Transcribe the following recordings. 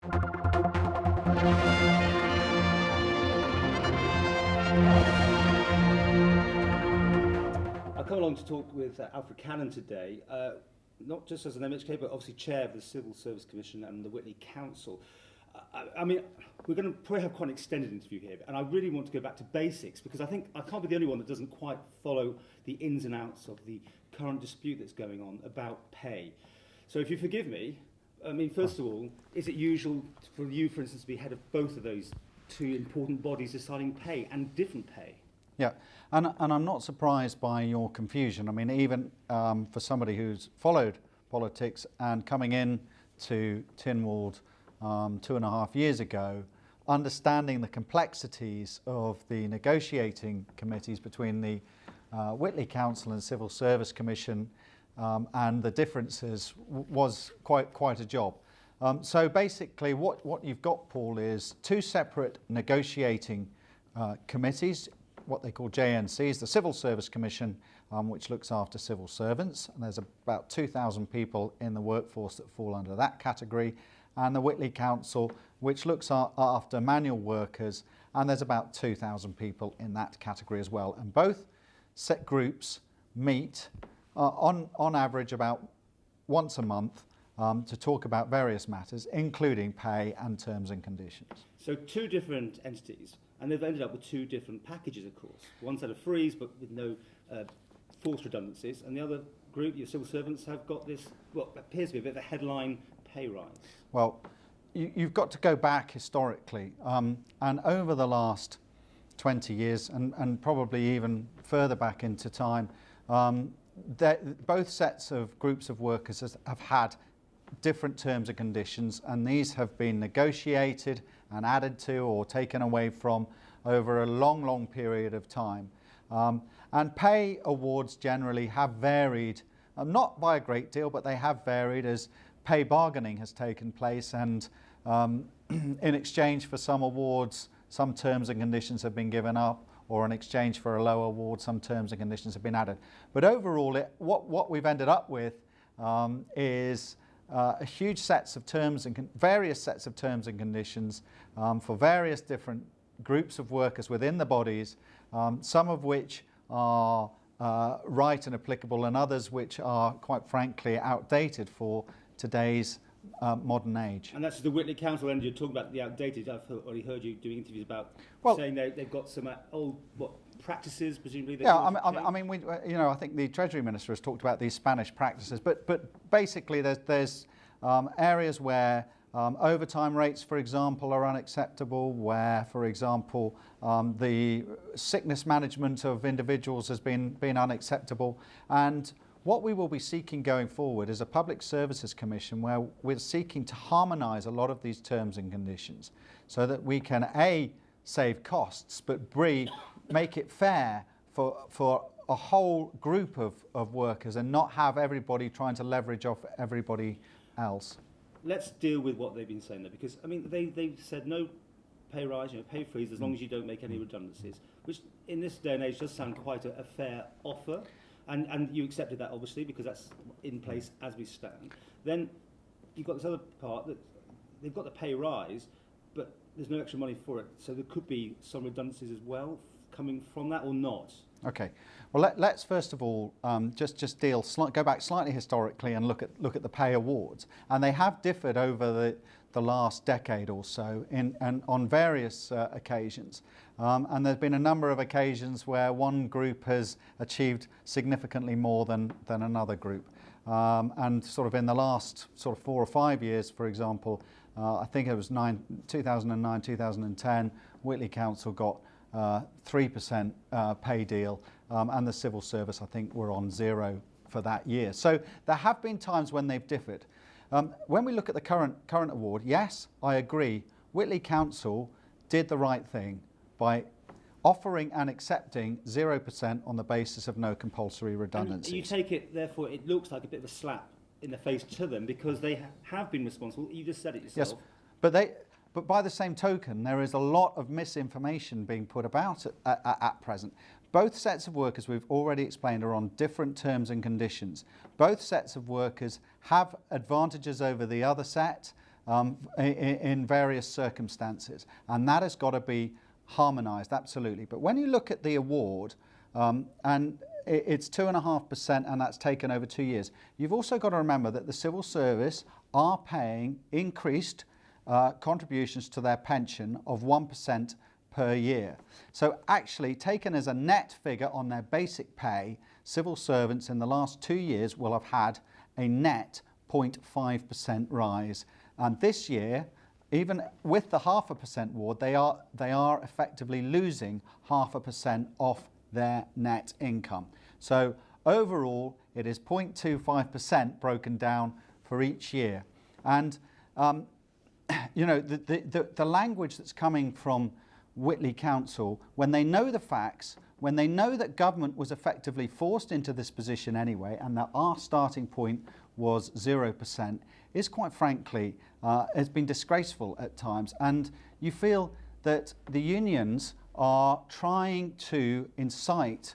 I've come along to talk with Alf Cannan today, not just as an MHK, but obviously chair of the Civil Service Commission and the Whitley Council. I mean, we're going to probably have quite an extended interview here, and I really want to go back to basics, because I think I can't be the only one that doesn't quite follow the ins and outs of the current dispute that's going on about pay. So if you forgive me, I mean, first of all, is it usual for you, for instance, to be head of both of those two important bodies deciding pay and different pay? Yeah, and I'm not surprised by your confusion. I mean, even for somebody who's followed politics and coming in to Tynwald 2.5 years ago, understanding the complexities of the negotiating committees between the Whitley Council and Civil Service Commission and the differences was quite a job. So basically what you've got, Paul, is two separate negotiating committees, what they call JNCs, the Civil Service Commission, which looks after civil servants, and there's about 2,000 people in the workforce that fall under that category, and the Whitley Council, which looks after manual workers, and there's about 2,000 people in that category as well. And both set groups meet on average about once a month to talk about various matters, including pay and terms and conditions. So two different entities, and they've ended up with two different packages, of course. One set of freeze, but with no forced redundancies, and the other group, your civil servants, have got this, what appears to be a bit of a headline pay rise. Well, you've got to go back historically, and over the last 20 years, and probably even further back into time, both sets of groups of workers have had different terms and conditions, and these have been negotiated and added to or taken away from over a long period of time. And pay awards generally have varied, not by a great deal, but they have varied as pay bargaining has taken place, and in exchange for some awards, some terms and conditions have been given up, or in exchange for a lower award, some terms and conditions have been added. But overall, what we've ended up with is a huge sets of terms and various sets of terms and conditions for various different groups of workers within the bodies, some of which are right and applicable, and others which are, quite frankly, outdated for today's modern age. And that's the Whitley Council, and you're talking about the outdated. I've already heard you doing interviews about saying they've got some old practices, presumably. Yeah, I mean, I think the Treasury Minister has talked about these Spanish practices, but basically there's areas where overtime rates, for example, are unacceptable, where, for example, the sickness management of individuals has been unacceptable. And what we will be seeking going forward is a Public Services Commission where we're seeking to harmonise a lot of these terms and conditions so that we can A, save costs, but B, make it fair for a whole group of workers and not have everybody trying to leverage off everybody else. Let's deal with what they've been saying there, because I mean they've said no pay rise, pay freeze as long as you don't make any redundancies, which in this day and age does sound quite a fair offer, and you accepted that obviously because that's in place as we stand. Then you've got this other part that they've got the pay rise, but there's no extra money for it, so there could be some redundancies as well coming from that, or not. Okay. Well, let's first of all just go back slightly historically and look at the pay awards, and they have differed over the last decade or so on various occasions, and there's been a number of occasions where one group has achieved significantly more than another group, and sort of in the last sort of 4 or 5 years, for example, I think it was 2009, 2010, Whitley Council got 3% pay deal, and the civil service, I think, were on 0 for that year. So there have been times when they've differed. When we look at the current award, yes, I agree, Whitley Council did the right thing by offering and accepting 0% on the basis of no compulsory redundancies. And you take it, therefore, it looks like a bit of a slap in the face to them because they have been responsible. You just said it yourself. Yes, but by the same token, there is a lot of misinformation being put about at present. Both sets of workers, we've already explained, are on different terms and conditions. Both sets of workers have advantages over the other set. in various circumstances, and that has got to be harmonised, absolutely. But when you look at the award, and it's 2.5%, and that's taken over 2 years, you've also got to remember that the civil service are paying increased contributions to their pension of 1% per year. So actually, taken as a net figure on their basic pay, civil servants in the last 2 years will have had a net 0.5% rise. And this year, even with the 0.5% award, they are effectively losing 0.5% off their net income. So overall, it is 0.25% broken down for each year. And you know, the language that's coming from Whitley Council, when they know the facts, when they know that government was effectively forced into this position anyway, and that our starting point was 0%, is quite frankly, has been disgraceful at times. And you feel that the unions are trying to incite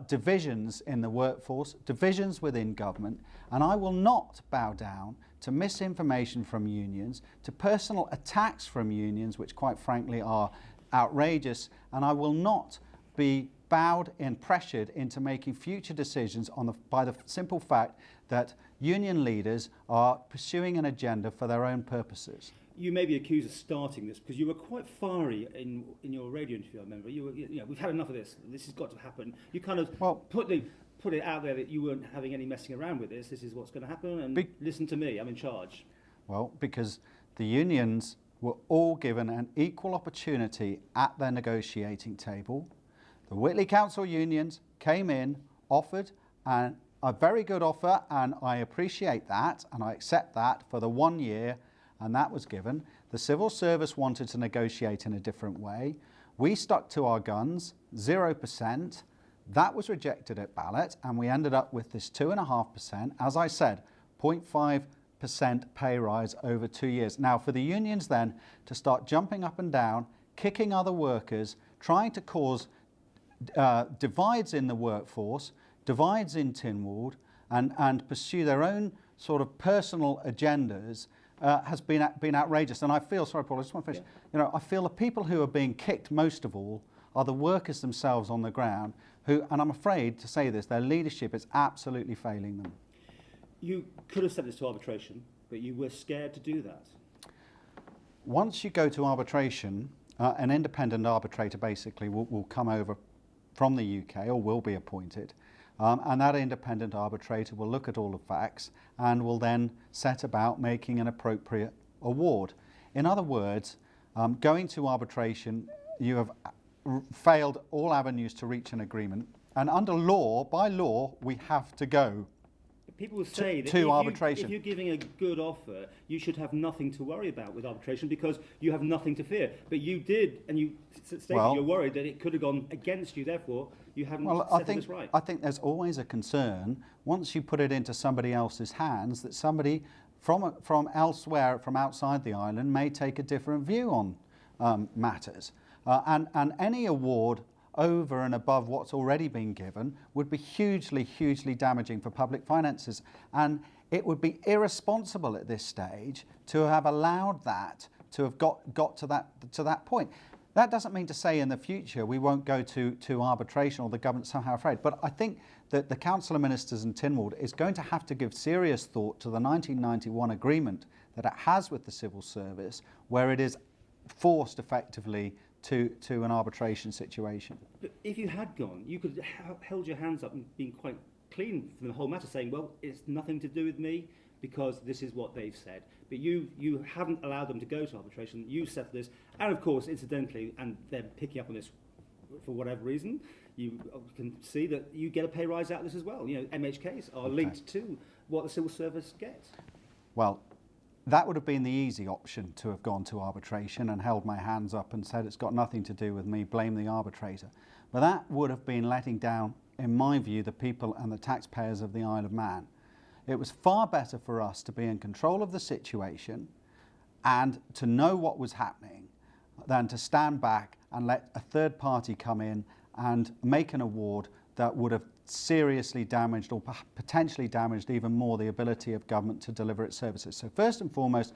divisions in the workforce, divisions within government, and I will not bow down to misinformation from unions, to personal attacks from unions, which quite frankly are outrageous, and I will not be bowed and pressured into making future decisions by the simple fact that union leaders are pursuing an agenda for their own purposes. You may be accused of starting this because you were quite fiery in your radio interview, I remember. You know, we've had enough of this. This has got to happen. You kind of put it out there that you weren't having any messing around with this. This is what's going to happen, and listen to me. I'm in charge. Well, because the unions were all given an equal opportunity at their negotiating table. The Whitley Council unions came in, offered a very good offer, and I appreciate that, and I accept that for the 1 year, and that was given. The civil service wanted to negotiate in a different way. We stuck to our guns, 0%. That was rejected at ballot, and we ended up with this 2.5%. As I said, 0.5% pay rise over 2 years. Now, for the unions then to start jumping up and down, kicking other workers, trying to cause divides in the workforce, divides in Tynwald, and pursue their own sort of personal agendas has been outrageous. And I feel, sorry Paul, I just want to finish, you know, I feel the people who are being kicked most of all are the workers themselves on the ground who, and I'm afraid to say this, their leadership is absolutely failing them. You could have sent this to arbitration, but you were scared to do that. Once you go to arbitration, an independent arbitrator basically will come over from the UK, or will be appointed, and that independent arbitrator will look at all the facts and will then set about making an appropriate award. In other words, going to arbitration, you have failed all avenues to reach an agreement, and under law, by law, we have to go people will say that if you're giving a good offer, you should have nothing to worry about with arbitration because you have nothing to fear. But you did, and you stated you're worried that it could have gone against you, therefore you haven't settled this right. I think there's always a concern, once you put it into somebody else's hands, that somebody from elsewhere, from outside the island, may take a different view on matters. And any award over and above what's already been given would be hugely, hugely damaging for public finances. And it would be irresponsible at this stage to have allowed that to have got to that point. That doesn't mean to say in the future we won't go to arbitration or the government's somehow afraid. But I think that the Council of Ministers in Tynwald is going to have to give serious thought to the 1991 agreement that it has with the civil service, where it is forced effectively to an arbitration situation. But if you had gone, you could have held your hands up and been quite clean from the whole matter, saying, well, it's nothing to do with me because this is what they've said. But you haven't allowed them to go to arbitration. You settled this. And of course, incidentally, and they're picking up on this for whatever reason, you can see that you get a pay rise out of this as well. You know, MHKs are linked to what the civil service gets. Well, that would have been the easy option, to have gone to arbitration and held my hands up and said it's got nothing to do with me, blame the arbitrator. But that would have been letting down, in my view, the people and the taxpayers of the Isle of Man. It was far better for us to be in control of the situation and to know what was happening than to stand back and let a third party come in and make an award that would have seriously damaged or potentially damaged even more the ability of government to deliver its services. So first and foremost,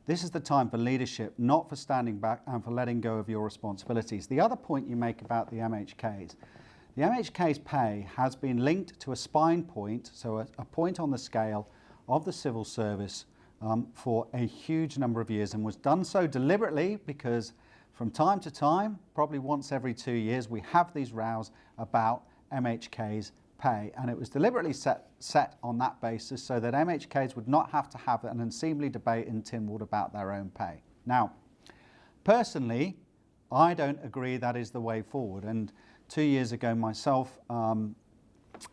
this is the time for leadership, not for standing back and for letting go of your responsibilities. The other point you make about the MHKs, the MHK's pay has been linked to a spine point, so a point on the scale of the civil service for a huge number of years, and was done so deliberately because from time to time, probably once every 2 years, we have these rows about MHK's pay, and it was deliberately set on that basis so that MHKs would not have to have an unseemly debate in Tynwald about their own pay. Now, personally, I don't agree that is the way forward, and 2 years ago myself and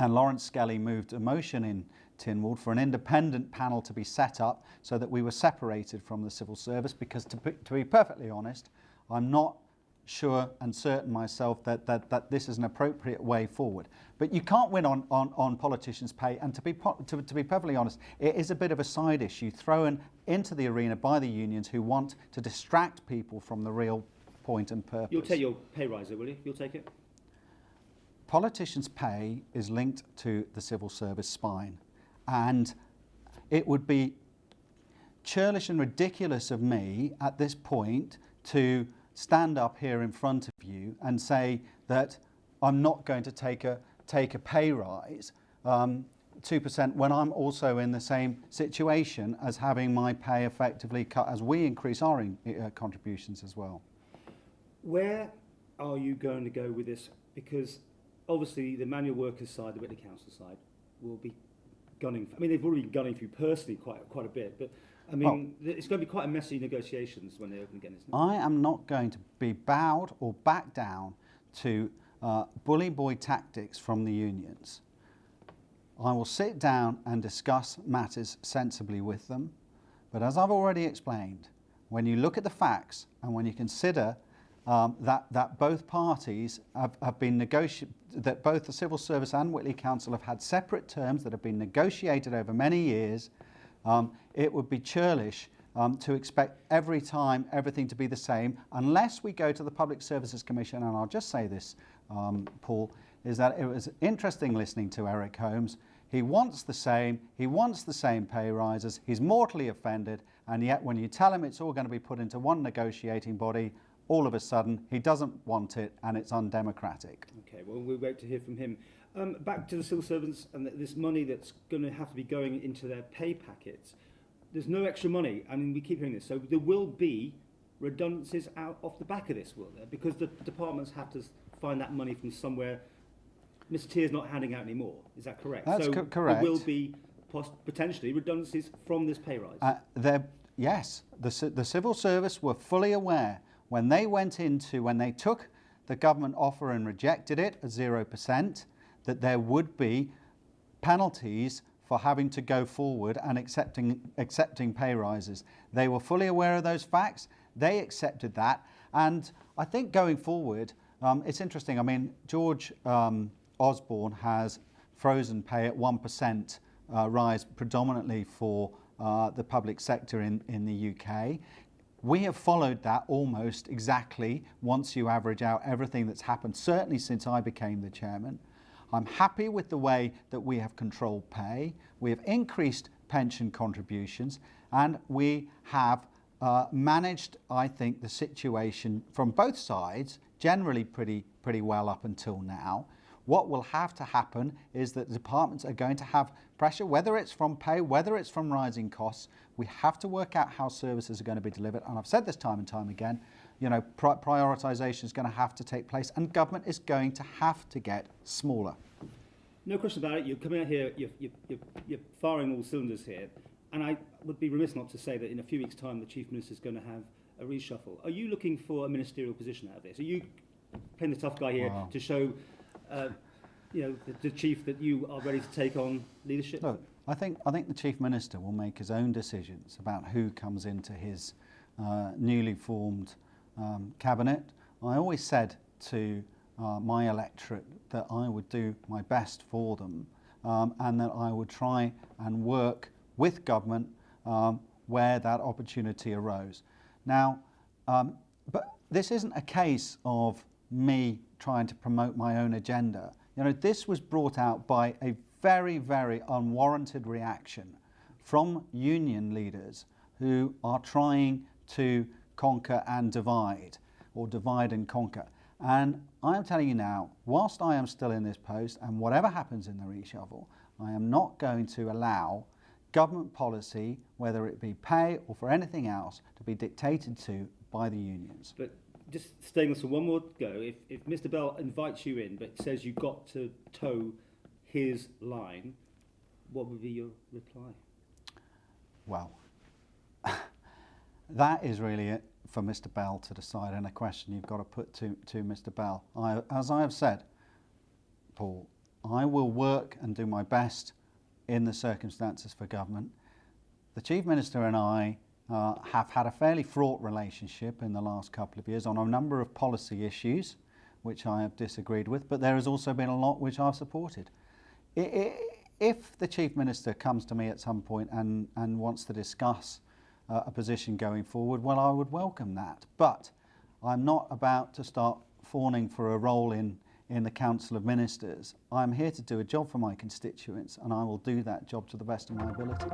Lawrence Skelly moved a motion in Tynwald for an independent panel to be set up so that we were separated from the civil service, because to be perfectly honest, I'm not sure and certain myself that this is an appropriate way forward. But you can't win on politicians' pay, and to be perfectly honest, it is a bit of a side issue thrown into the arena by the unions who want to distract people from the real point and purpose. You'll take your pay rise, will you? You'll take it? Politicians' pay is linked to the civil service spine, and it would be churlish and ridiculous of me at this point to stand up here in front of you and say that I'm not going to take a pay rise 2% when I'm also in the same situation as having my pay effectively cut as we increase our contributions as well. Where are you going to go with this? Because obviously the manual workers side, the Whitley Council side, will be gunning. I mean, they've already been gunning for you personally quite a bit, but I mean, it's going to be quite a messy negotiations when they open again, isn't it? I am not going to be bowed or back down to bully boy tactics from the unions. I will sit down and discuss matters sensibly with them, but as I've already explained, when you look at the facts and when you consider that both parties have been that both the Civil Service and Whitley Council have had separate terms that have been negotiated over many years, it would be churlish to expect every time everything to be the same, unless we go to the Public Services Commission. And I'll just say this, Paul, is that it was interesting listening to Eric Holmes. He wants the same pay rises, he's mortally offended, and yet when you tell him it's all going to be put into one negotiating body, all of a sudden he doesn't want it and it's undemocratic. Okay, well, we'll wait to hear from him. Back to the civil servants and this money that's going to have to be going into their pay packets. There's no extra money. I mean, we keep hearing this. So there will be redundancies out off the back of this, will there? Because the departments have to find that money from somewhere. Mr. Tier's not handing out anymore. Is that correct? That's correct. There will be potentially redundancies from this pay rise. Yes, the civil service were fully aware when they took the government offer and rejected it at 0%, that there would be penalties for having to go forward and accepting pay rises. They were fully aware of those facts. They accepted that. And I think going forward, it's interesting. I mean, George Osborne has frozen pay at 1% rise predominantly for the public sector in the UK. We have followed that almost exactly once you average out everything that's happened, certainly since I became the chairman. I'm happy with the way that we have controlled pay, we have increased pension contributions, and we have managed, I think, the situation from both sides generally pretty well up until now. What will have to happen is that the departments are going to have pressure, whether it's from pay, whether it's from rising costs. We have to work out how services are going to be delivered. And I've said this time and time again, you know, prioritisation is going to have to take place, and government is going to have to get smaller. No question about it. You're coming out here, you're firing all cylinders here. And I would be remiss not to say that in a few weeks' time, the Chief Minister is going to have a reshuffle. Are you looking for a ministerial position out of this? Are you playing the tough guy here to show the Chief that you are ready to take on leadership? Look, I think the Chief Minister will make his own decisions about who comes into his newly formed cabinet. I always said to my electorate that I would do my best for them and that I would try and work with government where that opportunity arose. Now, but this isn't a case of me trying to promote my own agenda. You know, this was brought out by a very, very unwarranted reaction from union leaders who are trying to conquer and divide, or divide and conquer. And I am telling you now, whilst I am still in this post, and whatever happens in the reshuffle, I am not going to allow government policy, whether it be pay or for anything else, to be dictated to by the unions. But just staying on one more go, if Mr. Bell invites you in but says you've got to toe his line, what would be your reply? Well, that is really it for Mr. Bell to decide, and a question you've got to put to Mr. Bell. As I have said, Paul, I will work and do my best in the circumstances for government. The Chief Minister and I have had a fairly fraught relationship in the last couple of years on a number of policy issues which I have disagreed with, but there has also been a lot which I've supported. If the Chief Minister comes to me at some point and wants to discuss a position going forward, well, I would welcome that. But I'm not about to start fawning for a role in the Council of Ministers. I'm here to do a job for my constituents, and I will do that job to the best of my ability.